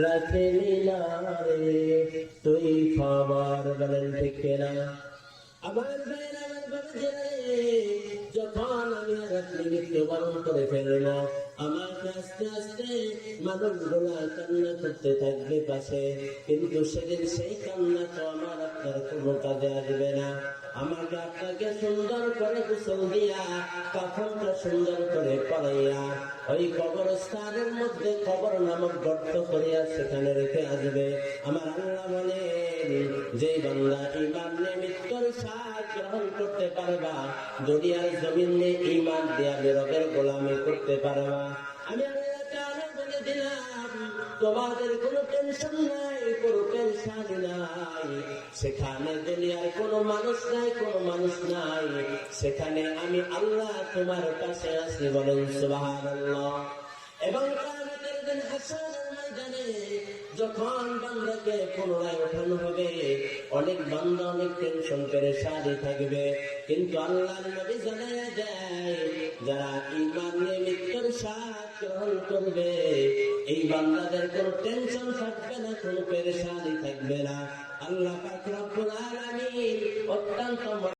রাখেনি না রে তুই খবর বলেন ঠিক না। আমার ভাইয়েরা, আমার বাবাজিরা রে, যখন আমি রাত্রি মৃত্যুবরণ করে ফেলব, আমার আস্তে আস্তে মানুষগুলা কান্না করতে থাকবে পাশে, কিন্তু সেদিন সেই কান্না তো আমার আপনার কোনো কাজে আসবে না। আমাকে আপনাকে সুন্দর করে গোসল দিয়া, কাফনটা সুন্দর করে পরাইয়া, ওই কবরস্থানের মধ্যে কবর নামক গর্ত করিয়া সেখানে রেখে আসবে। আমার আল্লাহ বলেন, যে বান্দা ঈমান নিয়ে মৃত্যুর স্বাদ গ্রহণ করতে পারবা, দুনিয়ার জমিনে ঈমান দিয়া বেরবের গোলামি করতে পারবা। আমি আল্লাহ তাআলা বলে দিলাম, তোমাদের কোনো টেনশন নাই, কোনো টেনশন নাই। সেখানে দুনিয়ার কোনো মানুষ নাই, কোনো মানুষ নাই, সেখানে আমি আল্লাহ তোমার কাছে আছি। বলেন সুবহানাল্লাহ। এবং কিয়ামতের দিন হাসরের ময়দানে যখন বান্দাকে পুনরায় ওঠানো হবে, অনেক বান্দা অনেক টেনশন পেরেশানি থাকবে, কিন্তু আল্লাহর নবী জানায়া দেয়, যারা ঈমান নিয়ে মৃত্যুর স্বাদ গ্রহণ করবে, এই বান্দাদের কোনো টেনশন থাকবে না, কোনো পেরেশানি থাকবে না। আল্লাহ পাক রব্বুল আলামিন অত্যন্ত